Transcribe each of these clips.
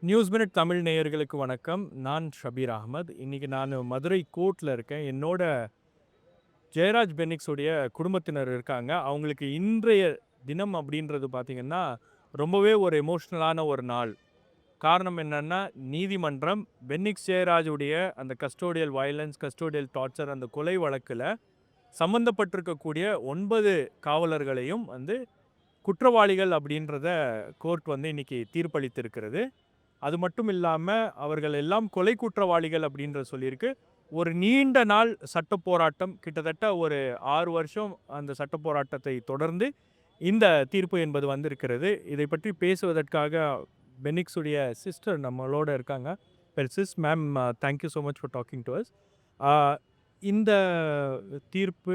News minute Tamil நேயர்களுக்கு வணக்கம். நான் ஷபீர் அகமது. இன்னைக்கு நான் மதுரை கோர்ட்ல இருக்கேன். என்னோட ஜெயராஜ் பென்னிக்ஸுடைய குடும்பத்தினர் இருக்காங்க. அவங்களுக்கு இன்றைய தினம் அப்படின்றது பார்த்தீங்கன்னா, ரொம்பவே ஒரு எமோஷ்னலான ஒரு நாள். காரணம் என்னன்னா, நீதிமன்றம் பென்னிக்ஸ் ஜெயராஜுடைய அந்த கஸ்டோடியல் வயலன்ஸ், கஸ்டோடியல் டார்ச்சர் அந்த கொலை வழக்குல சம்மந்தப்பட்டிருக்கக்கூடிய 9 காவலர்களையும் குற்றவாளிகள் அப்படின்றத கோர்ட் இன்னைக்கு தீர்ப்பளித்திருக்கிறது. அது மட்டும் இல்லாம, அவர்கள் எல்லாம் கொலை குற்றவாளிகள் அப்படின்ற சொல்லியிருக்கு. ஒரு நீண்ட நாள் சட்ட போராட்டம், கிட்டத்தட்ட ஒரு 6 வருஷம் அந்த சட்ட போராட்டத்தை தொடர்ந்து இந்த தீர்ப்பு என்பது வந்திருக்கிறது. இதை பற்றி பேசுவதற்காக பென்னிக்ஸுடைய சிஸ்டர் நம்மளோட இருக்காங்க. Sis ma'am, thank you so much for talking to us. ஆ இந்த தீர்ப்பு,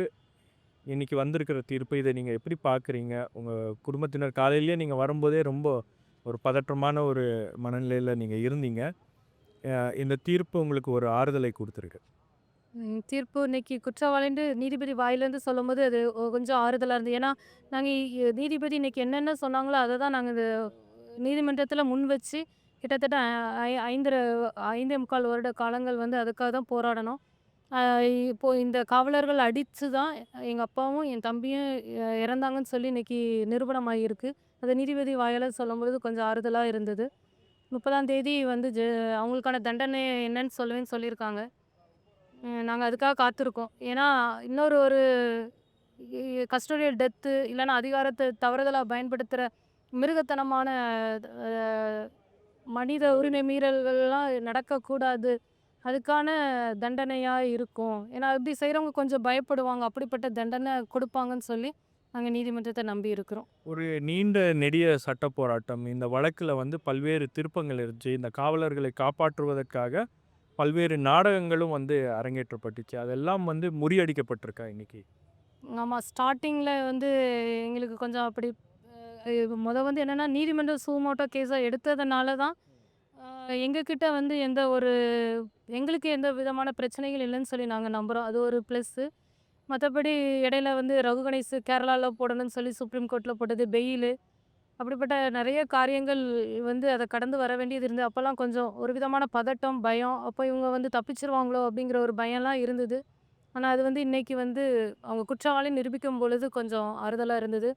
இன்னைக்கு வந்திருக்கிற தீர்ப்பு, இதை நீங்க எப்படி பார்க்குறீங்க? உங்க குடும்பத்தினர் காலையிலேயே நீங்க வரும்போதே ரொம்ப ஒரு பதற்றமான ஒரு மனநிலையில நீங்க இருந்தீங்க. இந்த தீர்ப்பு உங்களுக்கு ஒரு ஆறுதலை குடுத்துருக்கு. தீர்ப்பு இன்னைக்கு குற்றவாளின்ட்டு நீதிபதி வாயிலேருந்து சொல்லும்போது, அது கொஞ்சம் ஆறுதலா இருந்தது. ஏன்னா, நாங்க நீதிபதி இன்னைக்கு என்னென்ன சொன்னாங்களோ, அத தான் நாங்க நீதிமன்றத்தில முன் வச்சு கிட்டத்தட்ட 5 வருட காலங்கள் அதுக்காக தான் போராடினோம். அ இப்போ இந்த காவலர்கள் அடிச்சு தான் எங்க அப்பாவும், என் தம்பியும் இறந்தாங்கன்னு சொல்லி இன்னைக்கு நிரூபணமாகியிருக்கு. அத நீதிபதி வாயால சொல்லும்பொழுது கொஞ்சம் ஆறுதலா இருந்தது. 30ஆம் தேதி அவங்களுக்கான தண்டனை என்னன்னு சொல்லுவேன்னு சொல்லியிருக்காங்க. நாங்க அதுக்காக காத்திருக்கோம். ஏன்னா, இன்னொரு ஒரு கஸ்டோடியல் டெத்து இல்லன்னா அதிகாரத்த தவறுதலா பயன்படுத்துற மிருகத்தனமான அ மனித உரிமை மீறல்கள்லாம் நடக்கக்கூடாது. அதுக்கான தண்டனையா இருக்கும். ஏன்னா, அப்படி செய்றவங்க கொஞ்சம் பயப்படுவாங்க. அப்படிப்பட்ட தண்டனை குடுப்பாங்கன்னு சொல்லி, நாங்க நீதிமன்றத்த நம்பி இருக்கிறோம். ஒரு நீண்ட நெடிய சட்ட போராட்டம். இந்த வழக்குல பல்வேறு திருப்பங்கள் இருந்துச்சு. இந்த காவலர்களை காப்பாற்றுவதற்காக பல்வேறு நாடகங்களும் அரங்கேற்றப்பட்டுச்சு. அதெல்லாம் முறியடிக்கப்பட்டிருக்கா இன்னைக்கு? ஆமா. ஸ்டார்ட்டிங்ல எங்களுக்கு கொஞ்சம் அப்படி என்னன்னா, நீதிமன்றம் சூமோட்டோ கேஸா எடுத்ததுனால தான், அ எங்ககிட்ட எந்த ஒரு எங்களுக்கு எந்த விதமான பிரச்சனைகள் இல்லன்னு சொல்லி நாங்க நம்புறோம். அது ஒரு ப்ளஸ்ஸு. மத்தபடி இடையில ரகு கணேஷ் கேரளால போடணும்னு சொல்லி சுப்ரீம் கோர்ட்ல போட்டது, பெயிலு அப்படிப்பட்ட நெறைய காரியங்கள் அத கடந்து வர வேண்டியது இருந்தது. அப்பலாம் கொஞ்சம் ஒரு விதமான பதட்டம், பயம். அப்போ இவங்க தப்பிச்சுருவாங்களோ அப்படிங்கிற ஒரு பயம்லாம் இருந்தது. ஆனா அது இன்னைக்கு அவங்க குற்றவாளின்னு நிரூபிக்கும் பொழுது கொஞ்சம் ஆறுதலா இருந்தது.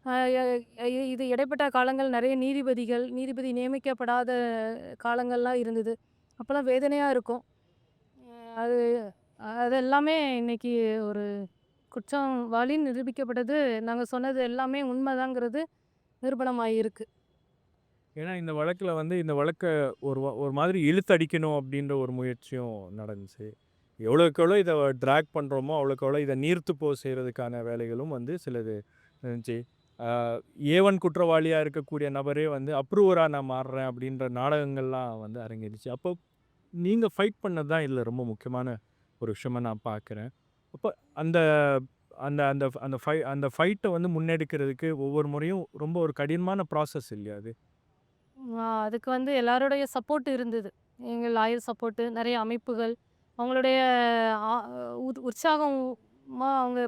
அ ய இது இடைப்பட்ட காலங்கள் நெறைய நீதிபதி நியமிக்கப்படாத காலங்கள்லாம் இருந்தது. அப்பலாம் வேதனையா இருக்கும். அது அது எல்லாமே இன்னைக்கு ஒரு குற்றவாளின்னு நிரூபிக்கப்பட்டது. நாங்க சொன்னது எல்லாமே உண்மைதாங்கிறது நிரூபணமாயிருக்கு. ஏன்னா இந்த வழக்குல இந்த வழக்க ஒரு மாதிரி இழுத்தடிக்கணும் அப்படின்ற ஒரு முயற்சியும் நடந்துச்சு. எவ்வளோக்கு எவ்வளோ இத டிராக் பண்றோமோ, அவ்வளோக்கு அவ்வளோ இத நீர்த்து செய்றதுக்கான வேலைகளும் சிலது இருந்துச்சு. ஆ ஏ1 குற்றவாளியா இருக்கக்கூடிய நபரே அப்ரூவரா நான் மாறுறேன் அப்படின்ற நாடகங்கள்லாம் அரங்கேறிச்சு. அப்போ நீங்க ஃபைட் பண்ணது தான் இதுல ரொம்ப முக்கியமான ஒரு விஷயமா நான் பார்க்குறேன். அப்ப அந்த அந்த அந்த அந்த ஃபைட்ட முன்னெடுக்கிறதுக்கு ஒவ்வொரு முறையும் ரொம்ப ஒரு கடினமான ப்ராசஸ் இல்லையா அது? அதுக்கு எல்லாருடைய சப்போர்ட் இருந்தது. எங்க லாயர் சப்போர்ட்டு, நெறைய அமைப்புகள், அவங்களுடைய ஆ உற்சாகமா அவங்க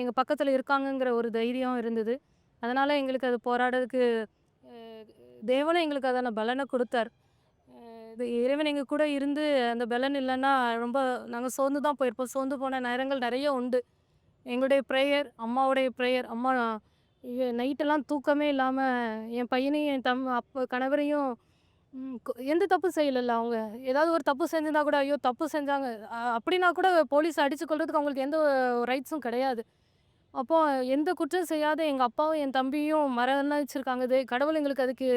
எங்க பக்கத்துல இருக்காங்கங்கிற ஒரு தைரியம் இருந்தது. அதனால எங்களுக்கு அது போராடுறதுக்கு அ தேவனும் எங்களுக்கு அதான பலன குடுத்தார். இது இறைவன் எங்க கூட இருந்து அந்த பலன் இல்லன்னா ரொம்ப நாங்க சோர்ந்து தான் போயிருப்போம். சோர்ந்து போன நேரங்கள் நெறைய உண்டு. எங்களுடைய பிரேயர், அம்மாவுடைய பிரேயர். அம்மா நைட்டெல்லாம் தூக்கமே இல்லாம என் பையனையும், என் கணவரையும் எந்த தப்பும் செய்யலல்ல அவங்க. ஏதாவது ஒரு தப்பு செஞ்சிருந்தா கூட, ஐயோ! தப்பு செஞ்சாங்க. அப்படின்னா கூட போலீஸ் அடிச்சு கொல்றதுக்கு அவங்களுக்கு எந்த ரைட்ஸும் கிடையாது. அப்போ எந்த குற்றம் செய்யாத எங்க அப்பாவும், என் தம்பியும் மரணிச்சிருக்காங்க. கடவுள் எங்களுக்கு அதுக்கு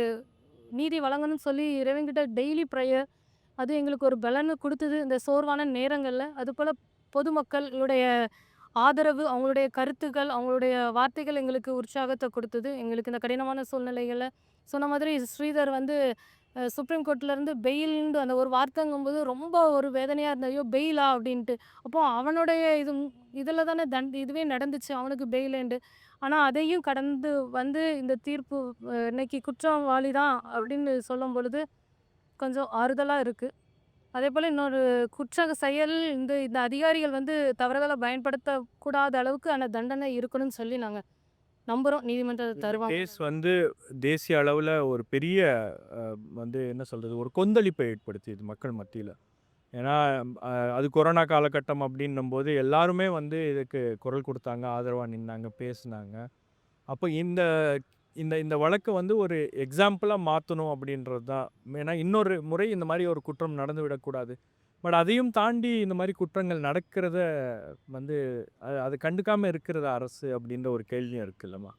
நீதி வழங்கணும்னு சொல்லி இறைவன்கிட்ட டெய்லி பிரேயர். அது எங்களுக்கு ஒரு பலன குடுத்தது இந்த சோர்வான நேரங்கள்ல. அதுபோல பொதுமக்களுடைய ஆதரவு, அவங்களுடைய கருத்துக்கள், அவங்களுடைய வார்த்தைகள் எங்களுக்கு உற்சாகத்த குடுத்தது. எங்களுக்கு இந்த கடினமான சூழ்நிலைகள்ல சொன்ன மாதிரி ஸ்ரீதர் சுப்ரீம் கோர்ட்லேருந்து பெயில்ன்டு அந்த ஒரு வார்த்தைங்கும்போது ரொம்ப ஒரு வேதனையா இருந்தது. ஐயோ! பெயிலா? அப்படின்ட்டு. அப்போ அவனுடைய இதில தானே இதுவே நடந்துச்சு. அவனுக்கு பெயிலுன்டு. ஆனா அதையும் கடந்து இந்த தீர்ப்பு இன்னைக்கு குற்றவாளி தான் அப்படின்னு சொல்லும்பொழுது கொஞ்சம் ஆறுதலா இருக்கு. அதேபோல இன்னொரு செயல் இந்த அதிகாரிகள் தவறுதலா பயன்படுத்தக்கூடாத அளவுக்கு ஆன தண்டனை இருக்கணும்னு சொல்லி நாங்க நம்புறோம் நீதிமன்றத்தை இந்த தருவாங்க. கேஸ் வந்து தேசிய அளவுல ஒரு பெரிய வந்து என்ன சொல்றது? ஒரு கொந்தளிப்பை ஏற்படுத்தியது மக்கள் மத்தியில. ஏன்னா, அது கொரோனா காலகட்டம் அப்படின்னும்போது எல்லாருமே வந்து இதுக்கு குரல் குடுத்தாங்க, ஆதரவா நின்னாங்க, பேசுனாங்க. அப்போ இந்த இந்த இந்த வழக்க வந்து ஒரு எக்ஸாம்பிளா மாத்தணும் அப்படின்றது தான். ஏன்னா, இன்னொரு முறை இந்த மாரி ஒரு குற்றம் நடந்து விடக்கூடாது. பட் அதையும் தாண்டி இந்த மாரி குற்றங்கள் நடக்கிறத வந்து அத கண்டுக்காம இருக்கிறது அரசு அப்படின்ற ஒரு கேள்வியும் இருக்குல்லம்மா?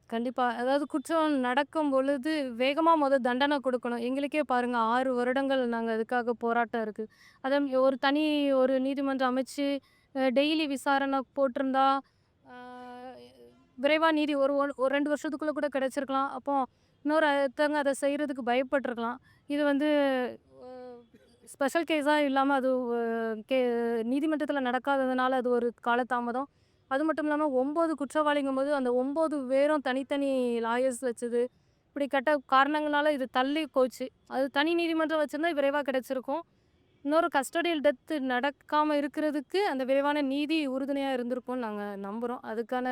கண்டிப்பா. அதாவது குற்றம் நடக்கும் பொழுது வேகமா தண்டனை குடுக்கணும். எங்களுக்கே பாருங்க 6 வருடங்கள் நாங்க அதுக்காக போராட்டம் இருக்கு. அத ஒரு தனி ஒரு நீதிமன்றம் அமைச்சு டெய்லி விசாரணை போட்டிருந்தா, ஆ விரைவா நீதி ஒரு 2 வருஷத்துக்குள்ள கூட கிடைச்சிருக்கலாம். அப்போ இன்னொருத்தவங்க அத செய்றதுக்கு பயப்பட்டுருக்கலாம். இது வந்து அ ஸ்பெஷல் கேஸா இல்லாம அது கே நீதிமன்றத்தில நடக்காததுனால அது ஒரு காலதாமதம். அது மட்டும் இல்லாம 9 குற்றவாளிங்கும்போது, அந்த 9 பேரும் தனித்தனி லாயர்ஸ் வச்சது, இப்படிப்பட்ட காரணங்களால இது தள்ளி போச்சு. அது தனி நீதிமன்றம் வச்சிருந்தா விரைவா கிடைச்சிருக்கும். இன்னொரு கஸ்டடியல் டெத் நடக்காம இருக்கிறதுக்கு அந்த விரைவான நீதி உறுதுணையா இருந்திருக்கும்னு நாங்க நம்புறோம். அதுக்கான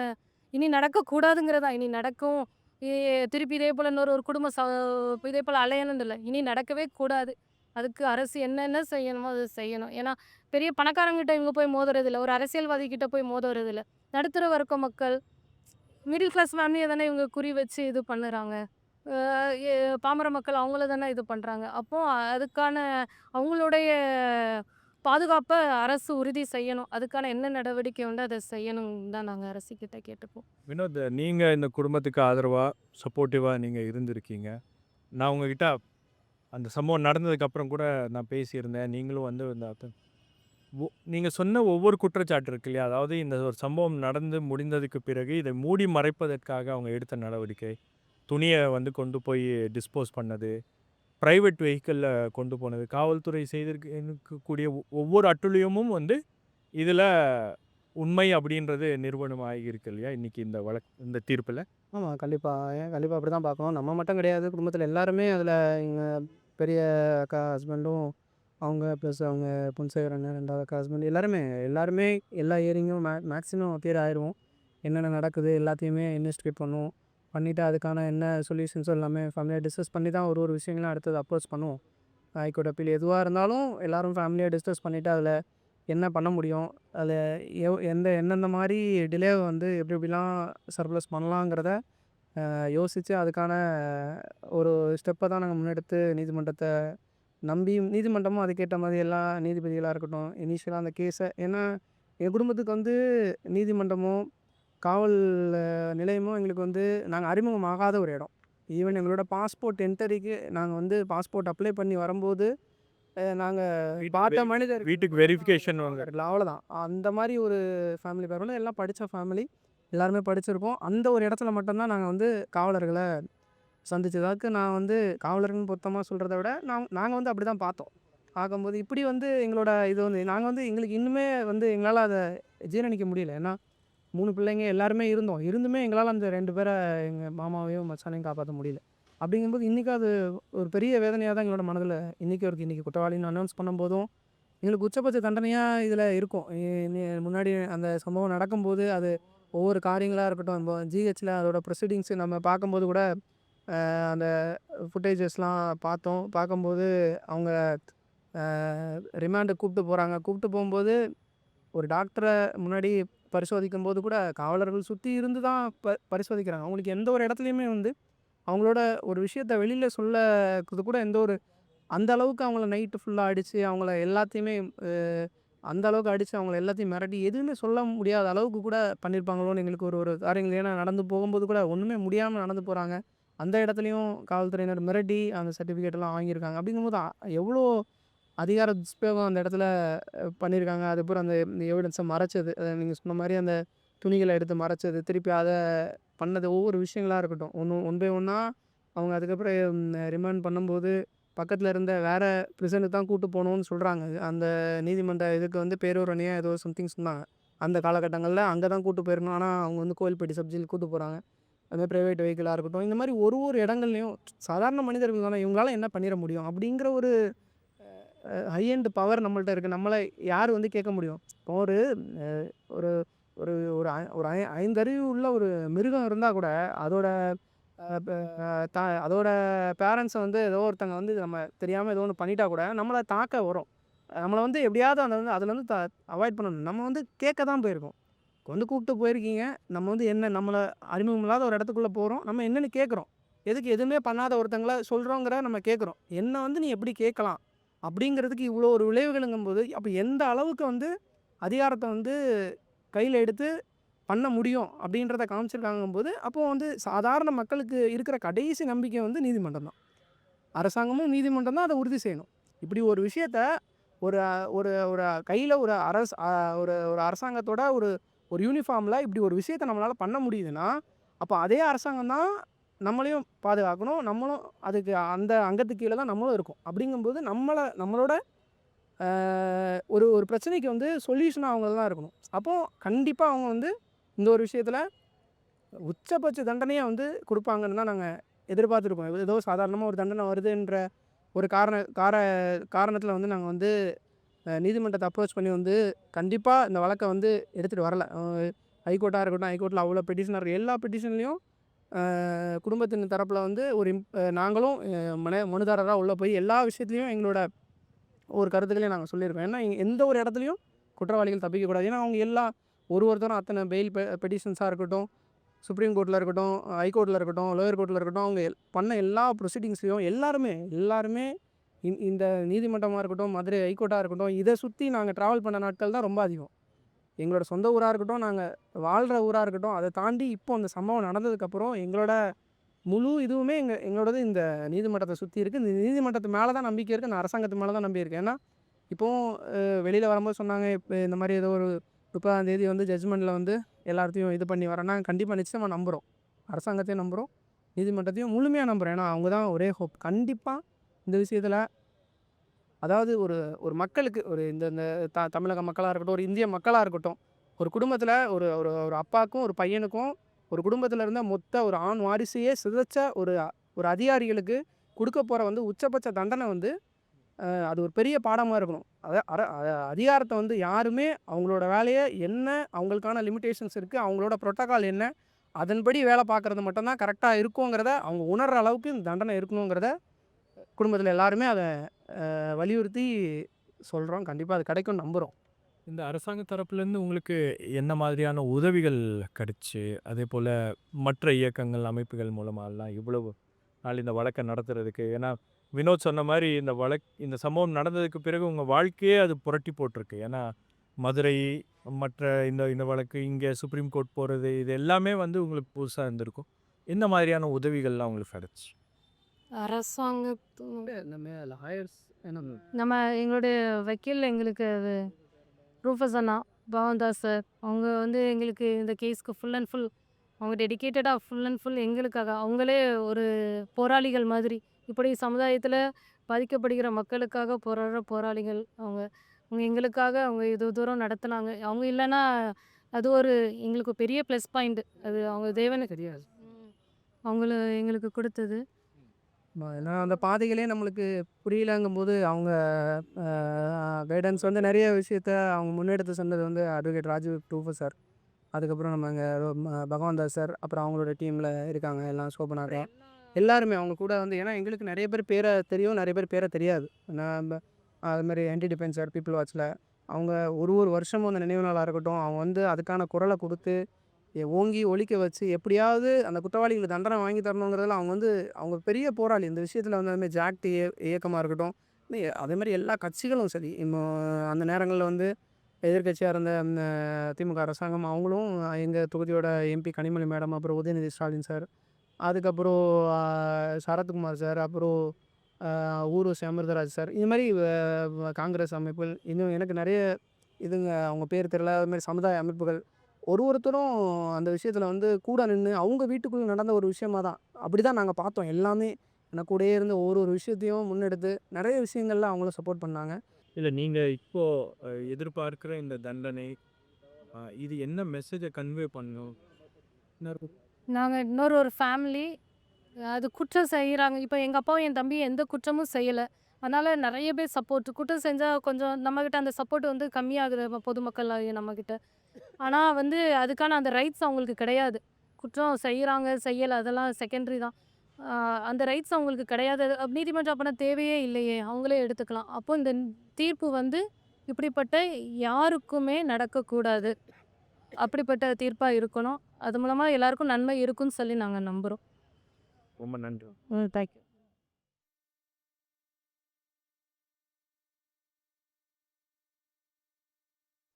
இனி நடக்கக்கூடாதுங்கிறது தான். இனி நடக்கும். எ திருப்பி இதே போல இன்னொரு ஒரு குடும்பம் இதே போல அலையணும்னு இல்ல. இனி நடக்கவே கூடாது. அதுக்கு அரசு என்னென்ன செய்யணுமோ அத செய்யணும். ஏன்னா, பெரிய பணக்காரங்ககிட்ட இவங்க போய் மோதுறதில்ல. ஒரு அரசியல்வாதி கிட்ட போய் மோதுறதில்ல. நடுத்தர வர்க்க மக்கள், மிடில் கிளாஸ் ஃபேமிலிய தானே இவங்க குறி வச்சு இது பண்ணுறாங்க. அ எ பாமர மக்கள் அவங்கள தானே இது பண்றாங்க. அப்போ அதுக்கான அவங்களுடைய பாதுகாப்ப அரசு உறுதி செய்யணும். அதுக்கான என்ன நடவடிக்கை உண்டோ அத செய்யணும்னு தான் நாங்க அரசுகிட்ட கேட்டுப்போம். வினோத், நீங்க இந்த குடும்பத்துக்கு ஆதரவா, சப்போர்ட்டிவா நீங்க இருந்திருக்கீங்க. நான் உங்ககிட்ட அந்த சம்பவம் நடந்ததுக்கு அப்புறம் கூட நான் பேசியிருந்தேன். நீங்களும் வந்து இந்த நீங்க சொன்ன ஒவ்வொரு குற்றச்சாட்டு இருக்கு இல்லையா? அதாவது இந்த ஒரு சம்பவம் நடந்து முடிந்ததுக்கு பிறகு இதை மூடி மறைப்பதற்காக அவங்க எடுத்த நடவடிக்கை. துணிய வந்து கொண்டு போய் டிஸ்போஸ் பண்ணது. பிரைவேட் வெஹிக்கிள்ல கொண்டு போனது. காவல்துறை செய்திருக்கக்கூடிய ஒவ்வொரு அட்டூழியமும் வந்து இதில உண்மை அப்படின்றது நிரூபணம் ஆகியிருக்கு இல்லையா? இன்னைக்கு இந்த இந்த தீர்ப்புல. ஆமா. கண்டிப்பா. கண்டிப்பா அப்படிதான் பார்க்கணும். நம்ம மட்டும் கிடையாது. குடும்பத்தில எல்லாருமே அதில எங்க பெரிய அக்கா ஹஸ்பண்டும், அவங்க ப்ளஸ் அவங்க பொன்சேகர் அண்ணன் 2வது அக்கா ஹஸ்பண்ட் எல்லாருமே எல்லா ஹியரிங்கும் மேக்ஸிமம் அப்பியர் ஆயிருவோம். என்னென்ன நடக்குது எல்லாத்தையுமே இன்வெஸ்டிகேட் பண்ணுவோம். பண்ணிட்டு அதுக்கான என்ன சொல்யூஷன்ஸோ எல்லாமே ஃபேமிலியா டிஸ்கஸ் பண்ணி தான் ஒரு ஒரு விஷயங்களும் அடுத்தது அப்ரோச் பண்ணுவோம். ஹைகோர்ட் அப்பீல் எதுவா இருந்தாலும் எல்லாரும் ஃபேமிலியா டிஸ்கஸ் பண்ணிட்டு அதில என்ன பண்ண முடியும்? அதில எந்தெந்த மாரி டிலேவ வந்து எப்டி எப்டிலாம் சர்ப்ளஸ் பண்ணலாங்கிறத யோசிச்சு அதுக்கான ஒரு ஸ்டெப்ப தான் நாங்க முன்னெடுத்து நீதிமன்றத்த நம்பி நீதிமன்றமும் அதுக்கேத்த மாரி எல்லா நீதிபதிகளா இருக்கட்டும், இனிஷியலா அந்த கேஸ ஏன்னா, என் குடும்பத்துக்கு வந்து நீதிமன்றமும், காவல் நிலையமும் எங்களுக்கு வந்து நாங்க அறிமுகம் ஆகாத ஒரு இடம். ஈவன் எங்களோட பாஸ்போர்ட் என்ட்ரிக்கு நாங்க வந்து பாஸ்போர்ட் அப்ளை பண்ணி வரும்போது, நாங்க வீட்டுக்கு பார்த்த மனிதர் வீட்டுக்கு வெரிஃபிகேஷன் வாங்க. அவ்வளோதான். அந்த மாரி ஒரு ஃபேமிலி பேக்ரவுண்ட்ல எல்லாம் படிச்ச ஃபேமிலி. எல்லாருமே படிச்சிருக்கோம். அந்த ஒரு இடத்துல மட்டும் தான் நாங்க வந்து காவலர்கள சந்திச்சதாக்கு நான் வந்து காவலர்கள்னு பொருத்தமா சொல்றத விட, நாங்க வந்து அப்படிதான் பார்த்தோம். பார்க்கும்போது இப்படி வந்து எங்களோட இது வந்து நாங்க வந்து எங்களுக்கு இன்னுமே வந்து எங்களால அத ஜீரணிக்க முடியல. ஏன்னா 3 பிள்ளைங்க எல்லாருமே இருந்தோம். இருந்துமே எங்களால அந்த 2 பேர எங்க மாமாவையும், மச்சானையும் காப்பாத்த முடியல. அப்படிங்கும்போது இன்னைக்கும் அது ஒரு பெரிய வேதனையா தான் எங்களோட மனதில இன்னைக்கும் இருக்கு. இன்னைக்கு குற்றவாளின்னு அனௌன்ஸ் பண்ணும்போதும், எங்களுக்கு உச்சபட்ச தண்டனையா இதில இருக்கும். முன்னாடி அந்த சம்பவம் நடக்கும்போது அது ஒவ்வொரு காரியங்களா இருக்கட்டும், இப்போ ஜிஹெச்ல அதோட ப்ரொசீடிங்ஸ் நம்ம பார்க்கும்போது கூட அந்த ஃபுட்டேஜஸ்லாம் பார்த்தோம். பார்க்கும்போது அவங்க அ ரிமாண்டுக்கு கூப்பிட்டு போறாங்க. கூப்பிட்டு போம்போது ஒரு டாக்டர முன்னாடி பரிசோதிக்கும்போது கூட காவலர்கள் சுத்தி இருந்து தான் பரிசோதிக்கிறாங்க. அவங்களுக்கு எந்த ஒரு இடத்துலயுமே வந்து அவங்களோட ஒரு விஷயத்த வெளியில சொல்லறது கூட எந்த ஒரு அந்த அளவுக்கு அவங்கள நைட்டு ஃபுல்லா அடிச்சு, அவங்கள எல்லாத்தையுமே அ அந்த அளவுக்கு அடிச்சு, அவங்கள எல்லாத்தையும் மிரட்டி எதுவுமே சொல்ல முடியாத அளவுக்கு கூட பண்ணியிருப்பாங்களோன்னு எங்களுக்கு ஒரு ஒரு காரியங்கள் ஏன்னா நடந்து போகும்போது கூட ஒண்ணுமே முடியாம நடந்து போறாங்க. அந்த இடத்துலயும் காவல்துறையினர் மிரட்டி அந்த சர்டிஃபிகேட்லாம் வாங்கியிருக்காங்க. அப்படிங்கும்போது எவ்வளோ அதிகார துஷ்பிரயோகம் அந்த இடத்துல பண்ணியிருக்காங்க. அதுக்கப்புறம் அந்த எவிடன்ஸ மறைச்சது. நீங்க சொன்ன மாரி அந்த துணிகள எடுத்து மறைச்சது. திருப்பி அத பண்ணது ஒவ்வொரு விஷயங்களா இருக்கட்டும். ஒன் பை ஒன்னா அவங்க அதுக்கப்புறம் ரிமாண்ட் பண்ணும்போது, பக்கத்துல இருந்த வேற பிரிசனுக்கு தான் கூட்டு போணும்னு சொல்றாங்க. அந்த நீதிமன்ற இதுக்கு வந்து பேரூர் அணியா ஏதோ சம்திங் சொன்னாங்க. அந்த காலகட்டங்கள்ல அங்க தான் கூட்டு போயிருக்கணும். ஆனா, அவங்க வந்து கோவில்பட்டி சப் ஜெயிலுக்கு கூட்டு போறாங்க. அதுமாரி பிரைவேட் வெஹிக்கிளா இருக்கட்டும். இந்த மாரி ஒரு ஒரு இடங்கள்லயும் சாதாரண மனிதர்கள் தானே இவங்களால என்ன பண்ணிற முடியும்? அப்படிங்கிற ஒரு ஹை எண்ட் பவர் நம்மள்ட்ட இருக்கு. நம்மள யார் வந்து கேட்க முடியும்? இப்போ ஒரு அ ஒரு ஒரு ஒரு ஒரு 5 அறிவு உள்ள ஒரு மிருகம் இருந்தால் கூட அதோட அதோட பேரண்ட்ஸை வந்து ஏதோ ஒருத்தங்க வந்து நம்ம தெரியாமல் ஏதோ ஒன்று பண்ணிட்டா கூட நம்மளை தாக்க வரும். நம்மளை வந்து எப்படியாவது அதுலேருந்து அவாய்ட் பண்ணணும். நம்ம வந்து கேட்க தான் போயிருக்கோம். வந்து கூப்பிட்டு போயிருக்கீங்க. நம்ம வந்து என்ன நம்மளை அறிமுகம் இல்லாத ஒரு இடத்துக்குள்ளே போகிறோம். நம்ம என்னென்னு கேட்குறோம். எதுக்கு எதுவுமே பண்ணாத ஒருத்தங்கள சொல்கிறோங்கிற நம்ம கேட்குறோம். என்ன வந்து நீ எப்படி கேட்கலாம் அப்படிங்கிறதுக்கு இவ்வளோ ஒரு விளைவுகளுங்கும்போது அப்போ எந்த அளவுக்கு வந்து அதிகாரத்தை வந்து கையில் எடுத்து பண்ண முடியும் அப்படின்றத காமிச்சிருக்காங்கும்போது அப்போது வந்து சாதாரண மக்களுக்கு இருக்கிற கடைசி நம்பிக்கை வந்து நீதிமன்றம் தான். அரசாங்கமும் நீதிமன்றம் தான் அதை உறுதி செய்யணும். இப்படி ஒரு விஷயத்த ஒரு ஒரு ஒரு கையில் ஒரு ஒரு ஒரு அரசாங்கத்தோட ஒரு ஒரு யூனிஃபார்மில் இப்படி ஒரு விஷயத்த நம்மளால் பண்ண முடியுதுன்னா அப்போ அதே அரசாங்கம் தான் நம்மளையும் பாதுகாக்கணும். நம்மளும் அதுக்கு அந்த அங்கத்துக்கு கீழே தான் நம்மளும் இருக்கோம். அப்படிங்கும்போது நம்மளோட ஒரு ஒரு பிரச்சனைக்கு வந்து சொல்யூஷனாக அவங்க தான் இருக்கணும். அப்போது கண்டிப்பாக அவங்க வந்து இந்த ஒரு விஷயத்தில் உச்சபட்ச தண்டனையை வந்து கொடுப்பாங்கன்னு தான் நாங்கள் எதிர்பார்த்துருக்கோம். ஏதோ சாதாரணமாக ஒரு தண்டனை வருதுன்ற ஒரு காரணத்தில் வந்து நாங்கள் வந்து நீதிமன்றத்தை அப்ரோச் பண்ணி வந்து கண்டிப்பாக இந்த வழக்கை வந்து எடுத்துகிட்டு வரல. ஹைகோர்ட்டாக இருக்கட்டும், ஹைகோர்ட்டில் அவ்வளோ பெட்டிஷனர் எல்லா பெட்டிஷன்லேயும் குடும்பத்தின் தரப்பில் வந்து நாங்களும் மனுதாரராக உள்ளே போய் எல்லா விஷயத்துலையும் எங்களோட ஒரு கருத்துக்களையும் நாங்கள் சொல்லியிருக்கோம். ஏன்னா எந்த ஒரு இடத்துலையும் குற்றவாளிகள் தப்பிக்கக்கூடாது. ஏன்னா அவங்க ஒருத்தரும் அத்தனை பெயில் பெட்டிஷன்ஸாக இருக்கட்டும், சுப்ரீம் கோர்ட்டில் இருக்கட்டும், ஹைகோர்ட்டில் இருக்கட்டும், லோயர் கோர்ட்டில் இருக்கட்டும், அவங்க பண்ண எல்லா ப்ரொசீடிங்ஸ்லையும் எல்லாருமே இந்த நீதிமன்றமாக இருக்கட்டும், மதுரை ஹைகோர்ட்டாக இருக்கட்டும், இதை சுற்றி நாங்கள் ட்ராவல் பண்ண நாட்கள் தான் ரொம்ப அதிகம். எங்களோட சொந்த ஊராக இருக்கட்டும், நாங்கள் வாழ்கிற ஊராக இருக்கட்டும், அதை தாண்டி இப்போ அந்த சம்பவம் நடந்ததுக்கப்புறம் எங்களோட முழு இதுவுமே எங்களோடது இந்த நீதிமன்றத்தை சுற்றி இருக்குது. இந்த நீதிமன்றத்து மேலே தான் நம்பிக்கை இருக்குது. நான் அரசாங்கத்து மேலே தான் நம்பி இருக்கேன். ஏன்னா இப்போவும் வெளியில் வரும்போது சொன்னாங்க, இப்போ இந்த மாதிரி ஏதோ ஒரு 30ஆம் தேதி வந்து ஜட்ஜ்மெண்ட்டில் வந்து எல்லாத்தையும் இது பண்ணி வரேன்னா கண்டிப்பாக நிச்சயமாக நம்புகிறோம். அரசாங்கத்தையும் நம்புகிறோம், நீதிமன்றத்தையும் முழுமையாக நம்புகிறோம். ஏன்னா அவங்க தான் ஒரே ஹோப். கண்டிப்பாக இந்த விஷயத்தில் அதாவது ஒரு ஒரு மக்களுக்கு ஒரு இந்த இந்த தமிழக மக்களாக இருக்கட்டும், ஒரு இந்திய மக்களாக இருக்கட்டும், ஒரு குடும்பத்தில் ஒரு ஒரு ஒரு அப்பாவுக்கும் ஒரு பையனுக்கும் ஒரு குடும்பத்தில் இருந்த மொத்த ஒரு ஆண் வாரிசையே சிதைச்ச ஒரு ஒரு அதிகாரிகளுக்கு கொடுக்க போகிற வந்து உச்சபட்ச தண்டனை வந்து அது ஒரு பெரிய பாடமாக இருக்கணும். அதிகாரத்தை வந்து யாருமே அவங்களோட வேலையை என்ன, அவங்களுக்கான லிமிட்டேஷன்ஸ் இருக்குது, அவங்களோட ப்ரோட்டோக்கால் என்ன, அதன்படி வேலை பார்க்குறது மட்டும்தான் கரெக்டாக இருக்குங்கிறத அவங்க உணர்கிற அளவுக்கு இந்த தண்டனை இருக்கணுங்கிறத குடும்பத்தில் எல்லாருமே அதை வலியுறுத்தி சொல்கிறோம். கண்டிப்பாக அது கிடைக்கும்னு நம்புகிறோம். இந்த அரசாங்க தரப்புலேருந்து உங்களுக்கு என்ன மாதிரியான உதவிகள் கிடைச்சு, அதே போல் மற்ற இயக்கங்கள், அமைப்புகள் மூலமாலாம் இவ்வளவு நாள் இந்த வழக்கை நடத்துறதுக்கு? ஏன்னா வினோத் சொன்ன மாதிரி இந்த சம்பவம் நடந்ததுக்கு பிறகு உங்கள் வாழ்க்கையே அது புரட்டி போட்டிருக்கு. ஏன்னா மதுரை, மற்ற இந்த இந்த வழக்கு, இங்கே சுப்ரீம் கோர்ட் போகிறது, இது எல்லாமே வந்து உங்களுக்கு புதுசாக இருந்திருக்கும். எந்த மாதிரியான உதவிகள்லாம் உங்களுக்கு கிடைச்சு? அரசாங்கத்து நம்ம லாயர்ஸ் நம்ம எங்களுடைய வக்கீல் எங்களுக்கு அது ரூஃபஸ் அண்ணா, பவன்தாஸ் சார், அவங்க வந்து எங்களுக்கு இந்த கேஸ்க்கு ஃபுல் அண்ட் ஃபுல் அவங்க டெடிகேட்டடாக ஃபுல் அண்ட் ஃபுல் எங்களுக்காக அவங்களே ஒரு போராளிகள் மாதிரி. இப்படி சமுதாயத்தில் பாதிக்கப்படுகிற மக்களுக்காக போராடுற போராளிகள் அவங்க. அவங்க எங்களுக்காக அவங்க இது தூரம் நடத்துனாங்க. அவங்க இல்லைன்னா அது ஒரு எங்களுக்கு பெரிய ப்ளஸ் பாயிண்ட். அது அவங்க தேவனுக்கு தெரியாது. அவங்கள எங்களுக்கு கொடுத்தது. ஏன்னா அந்த பாதைகளே நம்மளுக்கு புரியலங்கும்போது அவங்க கைடன்ஸ் வந்து நிறைய விஷயத்த அவங்க முன்னெடுத்து சொன்னது வந்து அட்வொகேட் ராஜீவ் ரூஃபஸ் சார், அதுக்கப்புறம் நம்ம இங்கே பகவான்தாஸ் சார், அப்புறம் அவங்களோட டீமில் இருக்காங்க எல்லாம் சோபனாரா எல்லாருமே அவங்க கூட வந்து. ஏன்னா எங்களுக்கு நிறைய பேர் பேரை தெரியும், நிறைய பேர் பேரை தெரியாது. நம்ம அதுமாதிரி ஆன்டி டிஃபென்ஸ் சார் பீப்புள் வாட்சில் அவங்க ஒரு வருஷமும் அந்த நினைவு நாளாக இருக்கட்டும், அவங்க வந்து அதுக்கான குரலை கொடுத்து ஓங்கி ஒழிக்க வச்சு எப்படியாவது அந்த குற்றவாளிகளுக்கு தண்டனை வாங்கி தரணுங்கிறதுல அவங்க வந்து அவங்க பெரிய போராளி. இந்த விஷயத்தில் வந்து அதுமாதிரி ஜாக்ட் இயக்கமாக இருக்கட்டும், அதேமாதிரி எல்லா கட்சிகளும் சரி, அந்த நேரங்களில் வந்து எதிர்கட்சியாக இருந்த திமுக அரசாங்கம் அவங்களும் எங்கள் தொகுதியோட எம்பி கனிமொழி மேடம், அப்புறம் உதயநிதி ஸ்டாலின் சார், அதுக்கப்புறம் சரத்குமார் சார், அப்புறம் ஊர்வசி அமிர்தராஜ் சார், இது மாதிரி காங்கிரஸ் அமைப்புகள், இன்னும் எனக்கு நிறைய அவங்க பேர் தெரியல, அதுமாதிரி சமுதாய அமைப்புகள் ஒருத்தரும் அந்த விஷயத்தில் வந்து கூட நின்று அவங்க வீட்டுக்குள்ளே நடந்த ஒரு விஷயமா தான் அப்படி தான் நாங்கள் பார்த்தோம். எல்லாமே எனக்கு கூடயே இருந்து ஒரு விஷயத்தையும் முன்னெடுத்து நிறைய விஷயங்கள்ல அவங்களும் சப்போர்ட் பண்ணாங்க. இல்லை, நீங்கள் இப்போது எதிர்பார்க்குற இந்த தண்டனை இது என்ன மெசேஜை கன்வே பண்ணும்? நாங்கள் ஒரு ஃபேமிலி அது குற்றம் செய்கிறாங்க. இப்போ எங்கள் அப்பாவும் என் தம்பியும் எந்த குற்றமும் செய்யலை. அதனால் நிறைய பேர் சப்போர்ட் குற்றம் செஞ்சால் கொஞ்சம் நம்மக்கிட்ட அந்த சப்போர்ட் வந்து கம்மியாகுது பொதுமக்கள் நம்மக்கிட்ட. ஆனால் வந்து அதுக்கான அந்த ரைட்ஸ் அவங்களுக்கு கிடையாது. குற்றம் செய்கிறாங்க செய்யலை அதெல்லாம் செகண்டரி தான். அந்த ரைட்ஸ் அவங்களுக்கு கிடையாது. நீதிமன்றம் அப்போனா தேவையே இல்லையே, அவங்களே எடுத்துக்கலாம். அப்போ இந்த தீர்ப்பு வந்து இப்படிப்பட்ட யாருக்குமே நடக்கக்கூடாது. அப்படிப்பட்ட தீர்ப்பாக இருக்கணும். அது மூலமாக எல்லாருக்கும் நன்மை இருக்குன்னு சொல்லி நாங்கள் நம்புகிறோம். ரொம்ப நன்றி. தேங்க்யூ.